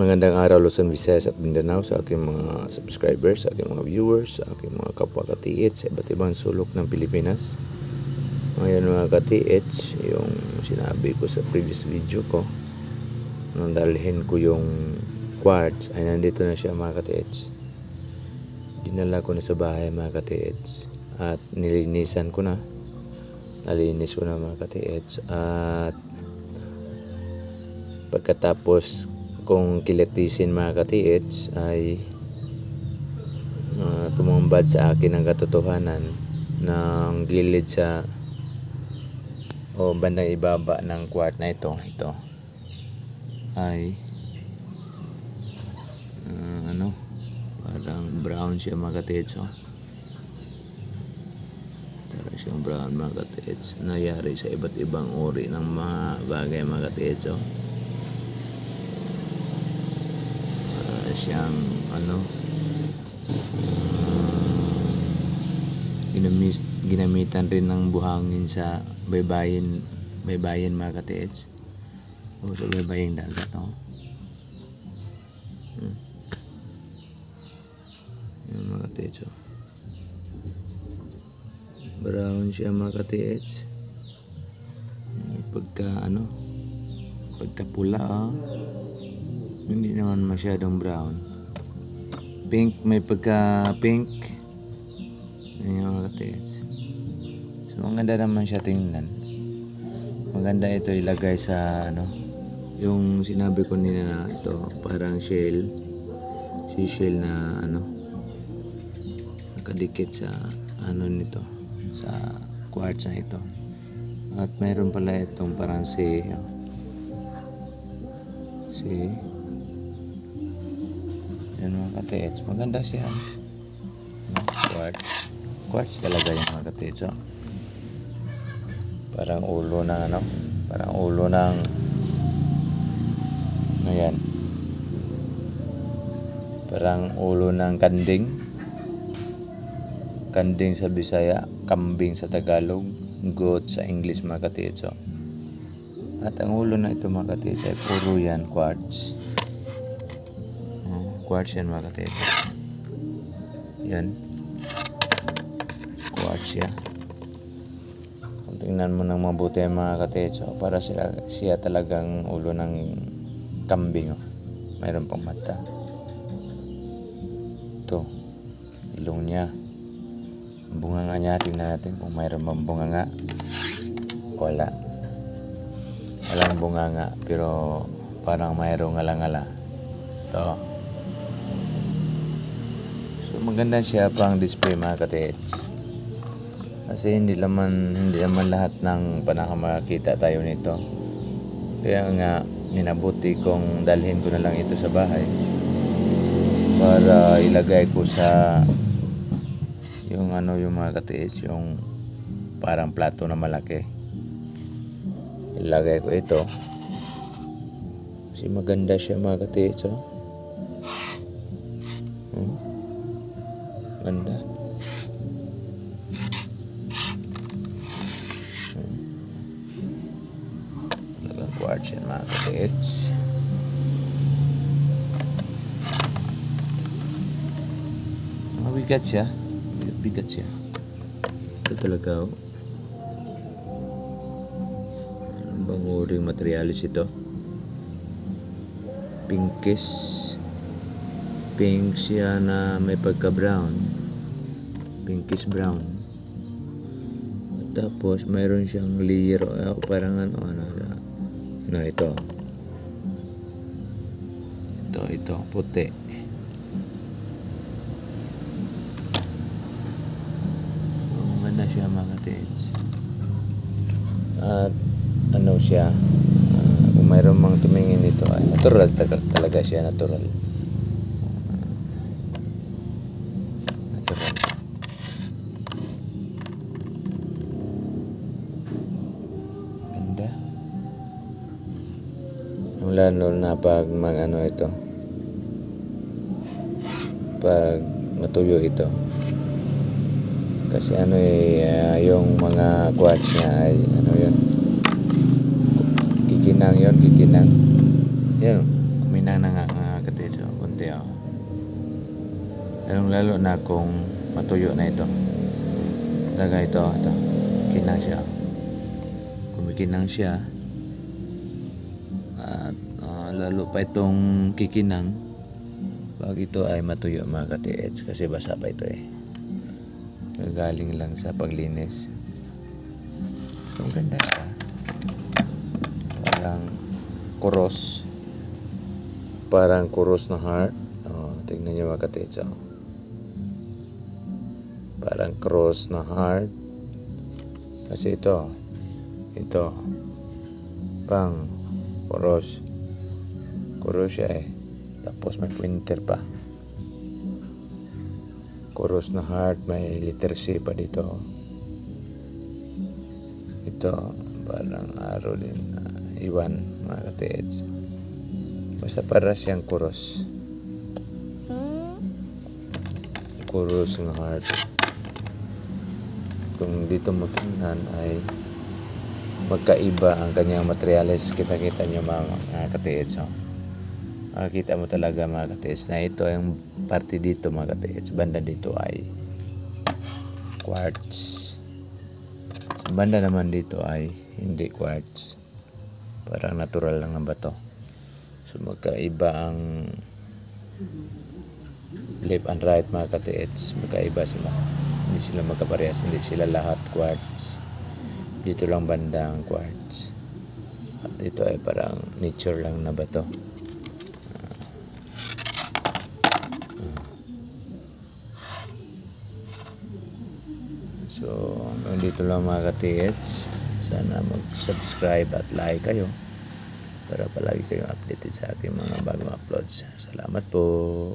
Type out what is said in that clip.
Magandang araw Luzon, Visayas at Mindanao sa aking mga subscribers, sa aking mga viewers, sa aking mga kapwa ka-TH sa iba't ibang sulok ng Pilipinas. Ngayon mga ka-TH, yung sinabi ko sa previous video ko, nung dalhin ko yung quartz, ay nandito na siya mga ka-TH. Dinala ko na sa bahay mga ka-TH at nilinisan ko na. Nalinis ko na mga ka-TH at pagkatapos kung kilatisin mga ka-TH ay tumambad sa akin ang katotohanan ng gilid sa bandang ibaba ng quartz na ito ay parang brown siya mga ka-TH. Parang siyang brown mga ka-TH, nangyari sa iba't ibang uri ng mga bagay mga ka-TH. Siyang ginamitan rin ng buhangin sa baybayin mga ka-TH o sa baybaying dagat. Yan mga ka-TH, brown siya mga ka-TH, pagka pula hindi naman masyadong brown, pink, may pagka pink. Yan mga ka-TH. So maganda naman siya tingnan. Maganda ito ilagay sa yung sinabi ko nila na ito parang seashell na nakadikit sa nito sa quartz na ito. At mayroon pala itong parang yan mga ka-TH, maganda siya. Quartz talaga yung mga ka-TH. Parang ulo ng ayan, parang ulo ng kanding sa Bisaya, kambing sa Tagalog, goat sa English mga ka-TH. At ang ulo na ito mga ka-TH ay puro yan quartz. Quartz yan mga ka-TH. Yan, quartz siya. Kung tingnan mo ng mabuti mga ka-TH, para siya talagang ulo ng kambing. Mayroon pang mata. Ito, ilong niya. Bunganga niya, tingnan natin kung mayroon bang bunganga. Walang bunganga, pero parang mayroong ngala-ngala. Ito. So maganda siya pang display mga ka-TH. Kasi hindi naman lahat ng panahon makakita tayo nito. Kaya nga minabuti kong dalhin ko na lang ito sa bahay para ilagay ko sa yung mga ka-TH, yung parang plato na malaki. Ilagay ko ito kasi maganda siya mga ka-TH. Ganda. Talagang quartz yan mga ka-TH. Mabigat siya. Bigat siya. Ito talaga bang uring materialis ito? Pink siya na may pagka brown, pinkish brown. At tapos mayroon siyang layer parang ito puti. Maganda siya mga ka-TH. At siya, kung mayroon mang tumingin nito ay natural talaga siya, natural. Ganda. Lalo na pag pag matuyo ito. Kasi yung mga quartz niya ay yun, kikinang. Yan, kuminang na nga oh. Lalo na kung matuyo na ito. Talaga ito. Kinang siya. Kumikinang siya. At lalo pa itong kikinang pag ito ay matuyo mga ka-TH, kasi basa pa ito eh. Galing lang sa paglinis. So, ang ganda siya. Parang kuros na heart. Tingnan niyo mga ka-TH. Parang cross na heart. Kasi ito pang kuros siya eh. Tapos may pointer pa. Kuros na heart, may letter C pa dito. Ito parang arrow din, iwan mga ka-TH. Basta para siyang kuros ng heart. Kung dito mo tingnan ay magkaiba ang kanyang materials. Kita nyo mga ka-TH. Makikita mo talaga mga ka-TH na ito yung parte dito mga ka-TH. Banda dito ay quartz. Banda naman dito ay hindi quartz. Parang natural lang na bato. So magkaiba ang left and right mga ka-TH. Magkaiba sila. Hindi sila magkaparehas. Hindi sila lahat quartz. Dito lang banda ang quartz. At dito ay parang nature lang na bato. So hanggang dito lang mga ka-TH. Sana mag-subscribe at like kayo para palagi kayong updated sa aking mga bagong uploads. Salamat po.